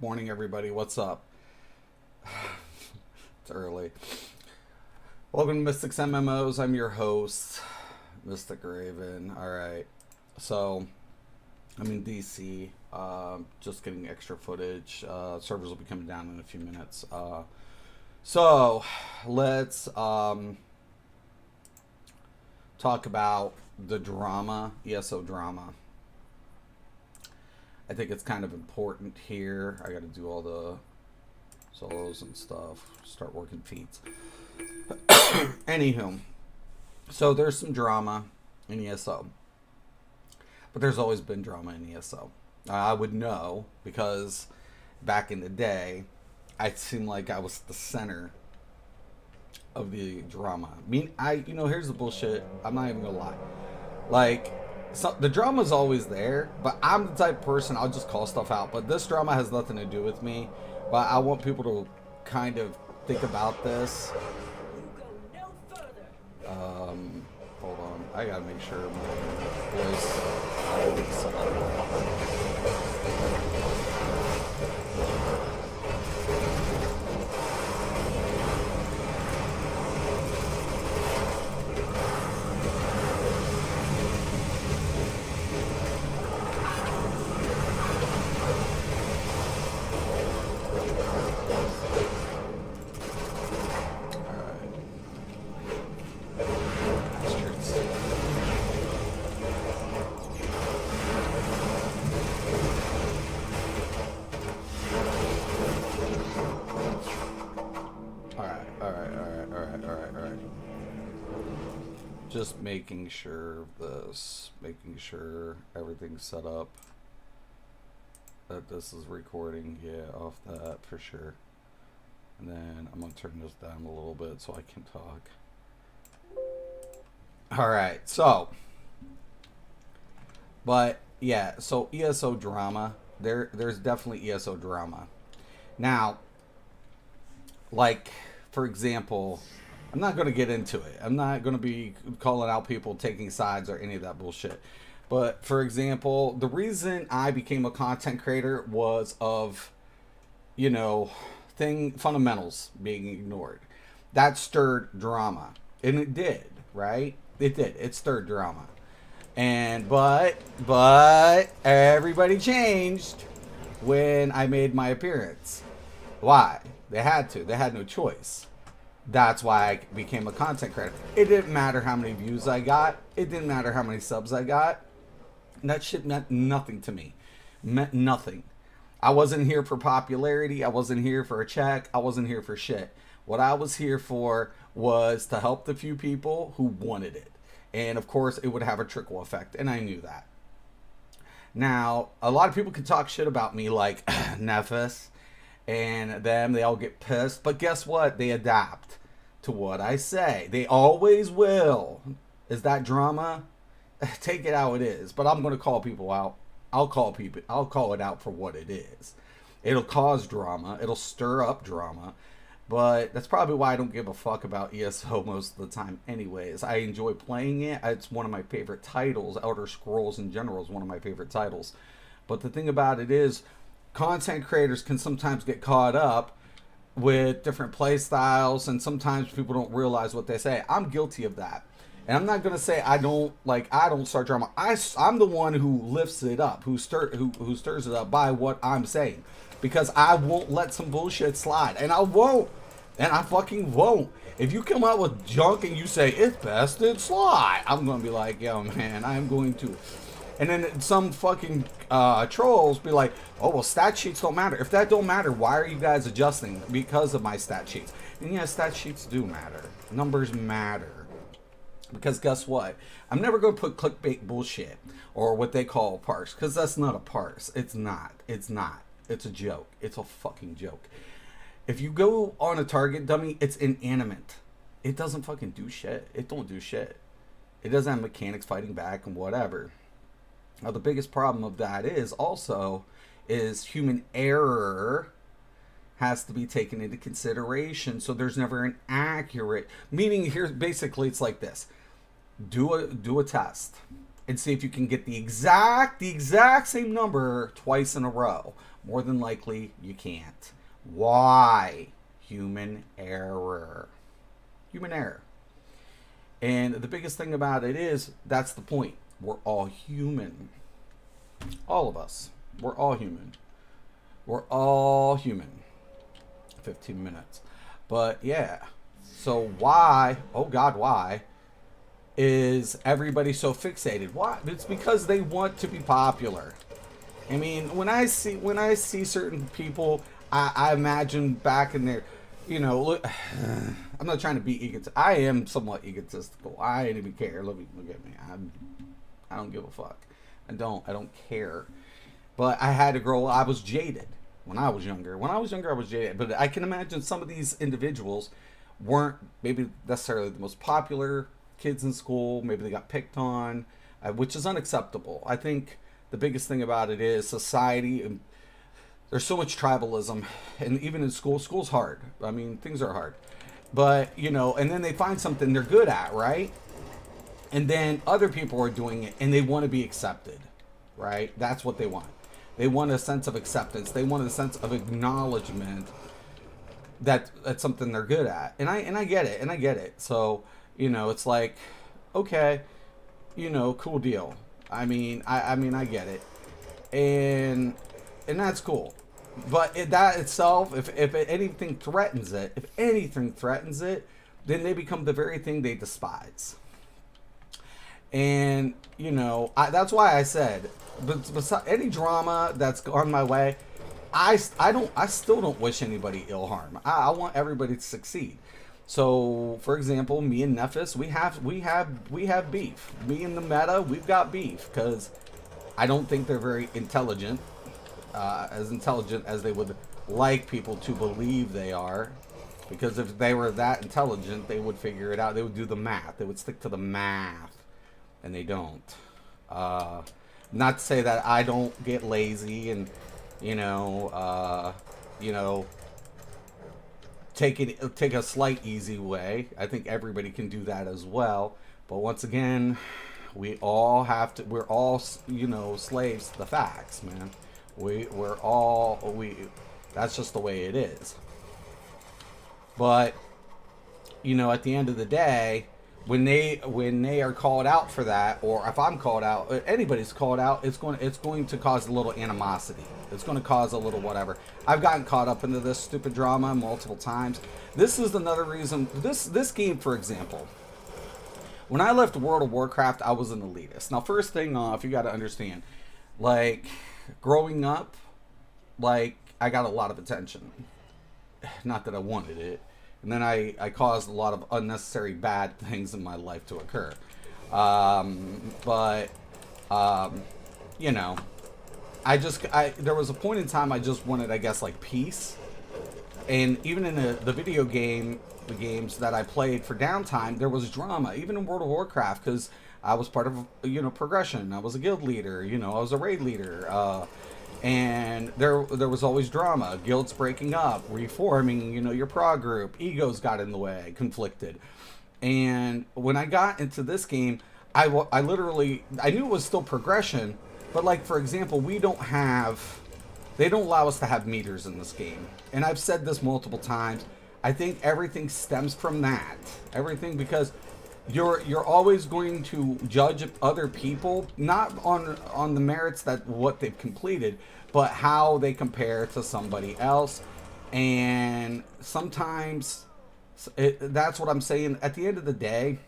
Morning, everybody. What's up? It's early. Welcome to Mystics MMOs. I'm your host, Mystic Raven. All right. So, I'm in DC. Just getting extra footage. Servers will be coming down in a few minutes. So, let's talk about the drama, ESO drama. I think it's kind of important here. I got to do all the solos and stuff. Start working feats. Anywho, so there's some drama in ESO, but there's always been drama in ESO. I would know because back in the day, I seemed like I was the center of the drama. Here's the bullshit. I'm not even gonna lie. Like, so the drama's always there, but I'm the type of person, I'll just call stuff out. But this drama has nothing to do with me. But I want people to kind of think about this. Hold on. I gotta make sure my voice is set up. Just making sure everything's set up, that this is recording. Yeah, off that for sure. And then I'm gonna turn this down a little bit so I can talk. All right, so, but yeah, so ESO drama, there's definitely ESO drama. Now, like, for example, I'm not going to get into it. I'm not going to be calling out people taking sides or any of that bullshit. But, for example, the reason I became a content creator was of, fundamentals being ignored. That stirred drama. And it did, right? It did. It stirred drama. But everybody changed when I made my appearance. Why? They had to. They had no choice. That's why I became a content creator. It didn't matter how many views I got. It didn't matter how many subs I got. That shit meant nothing to me. Meant nothing. I wasn't here for popularity. I wasn't here for a check. I wasn't here for shit. What I was here for was to help the few people who wanted it. And of course, it would have a trickle effect. And I knew that. Now, a lot of people can talk shit about me like Nephis and them. They all get pissed. But guess what? They adapt to what I say. They always will. Is that drama? Take it how it is. But I'm going to call people out. I'll call it out for what it is. It'll cause drama. It'll stir up drama. But that's probably why I don't give a fuck about ESO most of the time anyways. I enjoy playing it. It's one of my favorite titles. Elder Scrolls in general is one of my favorite titles. But the thing about it is, content creators can sometimes get caught up with different play styles, and sometimes people don't realize what they say. I'm guilty of that. And I'm not going to say I don't start drama. I'm the one who lifts it up, who stirs it up by what I'm saying. Because I won't let some bullshit slide. And I won't. And I fucking won't. If you come out with junk and you say, it's best it slide, I'm going to be like, yo, man, I'm going to. And then some fucking trolls be like, oh, well, stat sheets don't matter. If that don't matter, why are you guys adjusting? Because of my stat sheets. And yeah, stat sheets do matter. Numbers matter. Because guess what? I'm never going to put clickbait bullshit or what they call a parse. Because that's not a parse. It's not. It's not. It's a joke. It's a fucking joke. If you go on a target dummy, it's inanimate. It doesn't fucking do shit. It don't do shit. It doesn't have mechanics fighting back and whatever. Now, the biggest problem of that is human error has to be taken into consideration. So there's never an accurate, meaning here, basically it's like this. Do a test and see if you can get the exact same number twice in a row. More than likely, you can't. Why? Human error. Human error. And the biggest thing about it is, that's the point. We're all human. All of us. We're all human. We're all human. 15 minutes. But yeah. So why, oh God, why is everybody so fixated? Why? It's because they want to be popular. I mean, when I see certain people, I imagine back in their, look, I'm not trying to be egotistical. I am somewhat egotistical. I ain't even care. Look at me. I don't give a fuck. I don't care. But I had to grow. I was jaded when I was younger. When I was younger, I was jaded. But I can imagine some of these individuals weren't maybe necessarily the most popular kids in school. Maybe they got picked on, which is unacceptable. I think the biggest thing about it is society, and there's so much tribalism, and even in school's hard. I mean, things are hard. But, and then they find something they're good at, right? And then other people are doing it, and they want to be accepted, right? That's what they want. They want a sense of acceptance. They want a sense of acknowledgement that that's something they're good at. And I get it. So, it's like, okay, cool deal. I mean, I get it. And that's cool. But that itself, if anything threatens it, then they become the very thing they despise. And, that's why I said, but any drama that's gone my way, I still don't wish anybody ill harm. I want everybody to succeed. So, for example, me and Nephis, we have beef. Me and the meta, we've got beef because I don't think they're very intelligent, as intelligent as they would like people to believe they are. Because if they were that intelligent, they would figure it out. They would do the math. They would stick to the math, and they don't. Not to say that I don't get lazy and take a slight easy way. I think everybody can do that as well. But once again, we're all slaves to the facts, man. That's just the way it is. But at the end of the day, when they are called out for that, or if I'm called out, anybody's called out, it's going to cause a little animosity. It's going to cause a little whatever. I've gotten caught up into this stupid drama multiple times. This is another reason. This game, for example, when I left World of Warcraft, I was an elitist. Now, first thing off, you got to understand, like, growing up, like, I got a lot of attention. Not that I wanted it. And then I caused a lot of unnecessary bad things in my life to occur. There was a point in time I just wanted, I guess, like, peace. And even in the games that I played for downtime, there was drama. Even in World of Warcraft, because I was part of, progression. I was a guild leader. I was a raid leader. And there was always drama, guilds breaking up, reforming, your prog group, egos got in the way, conflicted. And when I got into this game, I knew it was still progression, but like, for example, they don't allow us to have meters in this game. And I've said this multiple times. I think everything stems from that. Everything, because you're always going to judge other people not on the merits that what they've completed, but how they compare to somebody else. And sometimes that's what I'm saying. At the end of the day,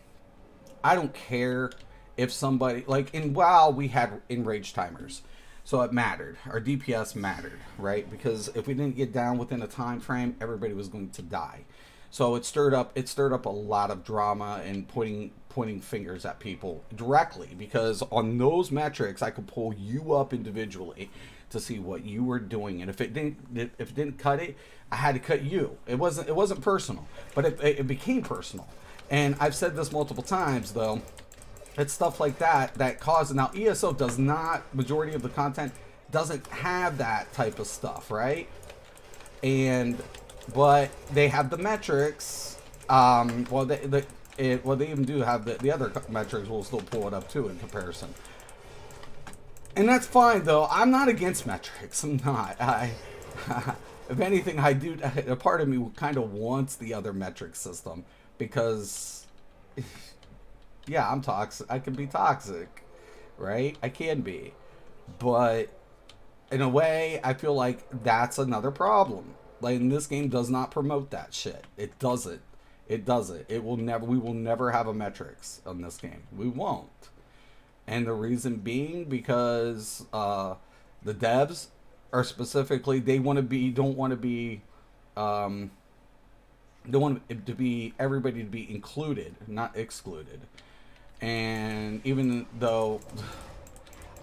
I don't care if somebody, like in WoW, we had enrage timers, so it mattered. Our DPS mattered, right? Because if we didn't get down within a time frame, everybody was going to die. So it stirred up a lot of drama and pointing fingers at people directly, because on those metrics I could pull you up individually to see what you were doing, and if it didn't cut it, I had to cut you. It wasn't personal, but it became personal. And I've said this multiple times, though. It's stuff like that causes. Now, ESO does not, majority of the content doesn't have that type of stuff, right? But they have the metrics. They even do have the other metrics. We'll still pull it up too in comparison. And that's fine, though. I'm not against metrics. I'm not. If anything, I do. A part of me kind of wants the other metric system because, yeah, I'm toxic. I can be toxic, right? I can be, but in a way, I feel like that's another problem. Like, this game does not promote that shit. It doesn't. It doesn't. It will never. We will never have a metrics on this game. We won't. And the reason being because the devs are specifically they want to be don't want to be they want it to be everybody to be included, not excluded. And even though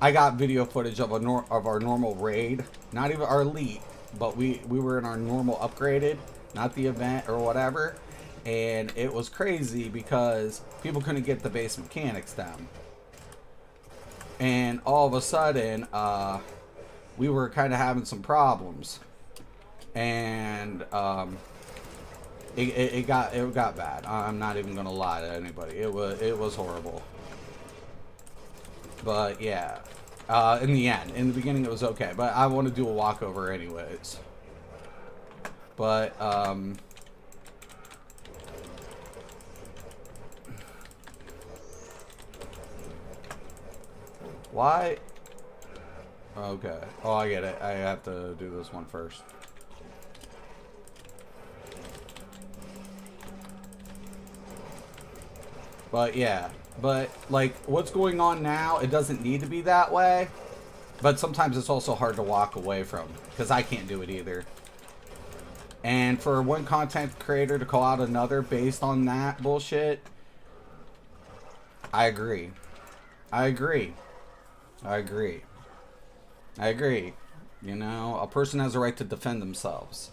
I got video footage of of our normal raid, not even our elite, but we were in our normal upgraded, not the event or whatever, and it was crazy because people couldn't get the base mechanics down. And all of a sudden, we were kind of having some problems, and it got bad. I'm not even gonna lie to anybody. It was horrible. But yeah, in the end, in the beginning, it was okay. But I want to do a walkover anyways. But why? Okay. Oh, I get it. I have to do this one first. But yeah. But like what's going on now, it doesn't need to be that way. But sometimes it's also hard to walk away from because I can't do it either. And for one content creator to call out another based on that bullshit, I agree. I agree. I agree. I agree. You know, a person has a right to defend themselves.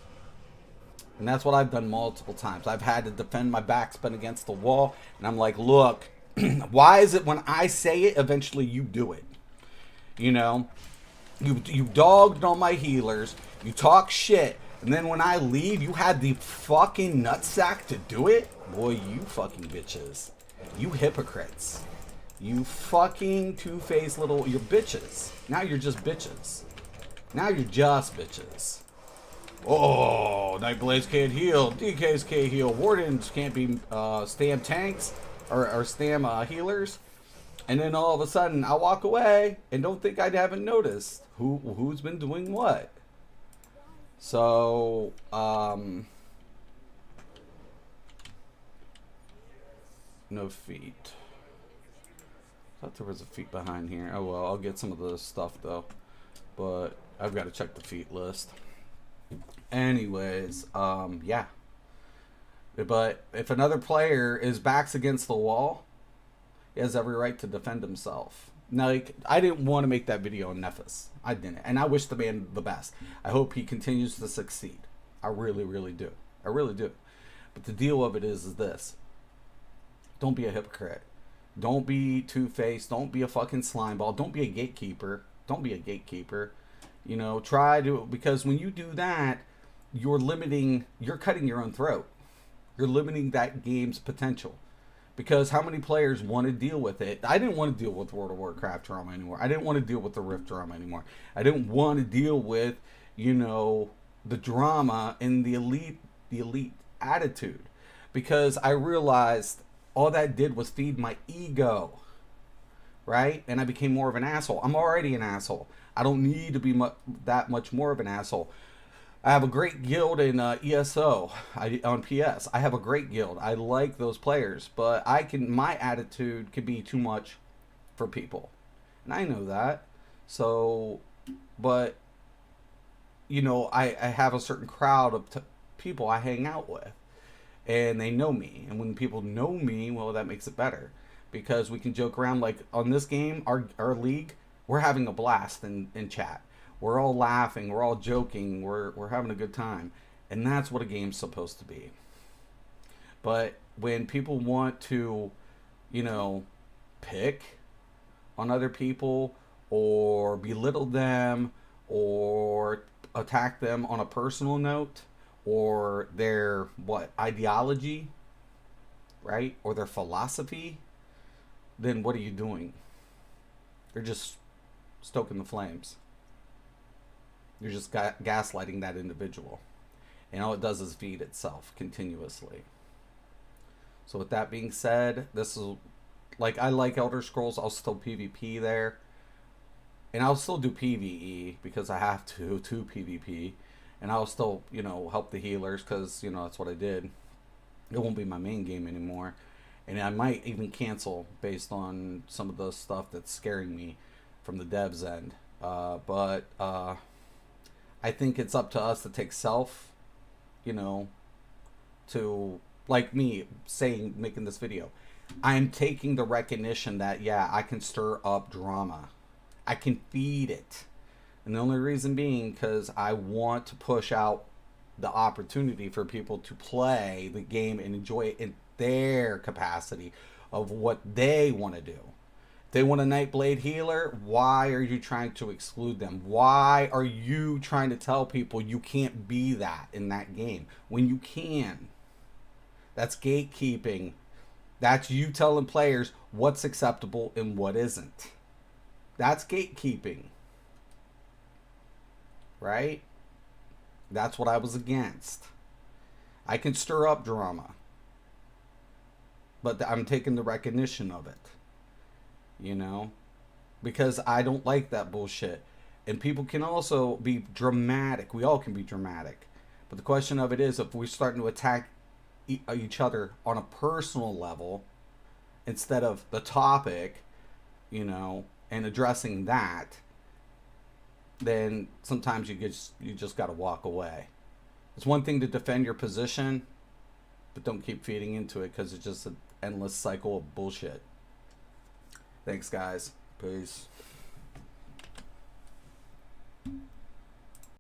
And that's what I've done multiple times. I've had to defend my back's been against the wall. And I'm like, look, why is it when I say it, eventually you do it? You know, you dogged on my healers. You talk shit. And then when I leave, you had the fucking nutsack to do it? Boy, you fucking bitches. You hypocrites. You fucking two-faced little... You're bitches. Now you're just bitches. Now you're just bitches. Oh, Nightblades can't heal. DKs can't heal. Wardens can't be stam tanks or stam healers. And then all of a sudden, I walk away and don't think I haven't noticed who's been doing what. So, no feet. I thought there was a feat behind here. Oh well, I'll get some of the stuff though. But I've got to check the feat list. Anyways, yeah. But if another player is backs against the wall, he has every right to defend himself. Now, like, I didn't want to make that video on Nephis. I didn't. And I wish the man the best. I hope he continues to succeed. I really, really do. I really do. But the deal of it is this. Don't be a hypocrite. Don't be two-faced. Don't be a fucking slimeball. Don't be a gatekeeper. Don't be a gatekeeper. You know, try to... Because when you do that, you're cutting your own throat. You're limiting that game's potential. Because how many players want to deal with it? I didn't want to deal with World of Warcraft drama anymore. I didn't want to deal with the Rift drama anymore. I didn't want to deal with, you know, the drama and the elite attitude. Because I realized all that did was feed my ego. Right? And I became more of an asshole. I'm already an asshole. I don't need to be that much more of an asshole. I have a great guild in ESO on PS. I have a great guild. I like those players, but my attitude could be too much for people, and I know that. So, but you know, I have a certain crowd of people I hang out with, and they know me. And when people know me, well, that makes it better because we can joke around. Like on this game, our league, we're having a blast in chat. We're all laughing. We're all joking. We're having a good time. And that's what a game's supposed to be. But when people want to, you know, pick on other people or belittle them or attack them on a personal note or their, ideology, right? Or their philosophy, then what are you doing? You're just stoking the flames. You're just gaslighting that individual. And all it does is feed itself continuously. So with that being said, this is like, I like Elder Scrolls. I'll still PvP there. And I'll still do PvE because I have to PvP. And I'll still, you know, help the healers because, you know, that's what I did. It won't be my main game anymore. And I might even cancel based on some of the stuff that's scaring me from the devs end. But I think it's up to us to take self, you know, to, like me saying, making this video. I'm taking the recognition that, yeah, I can stir up drama. I can feed it. And the only reason being because I want to push out the opportunity for people to play the game and enjoy it in their capacity of what they want to do. If they want a Nightblade healer, why are you trying to exclude them? Why are you trying to tell people you can't be that in that game when you can? That's gatekeeping. That's you telling players what's acceptable and what isn't. That's gatekeeping. Right? That's what I was against. I can stir up drama, but I'm taking the recognition of it. You know? Because I don't like that bullshit. And people can also be dramatic. We all can be dramatic. But the question of it is, if we're starting to attack each other on a personal level instead of the topic, you know, and addressing that, then sometimes you just got to walk away. It's one thing to defend your position, but don't keep feeding into it because it's just an endless cycle of bullshit. Thanks, guys. Peace.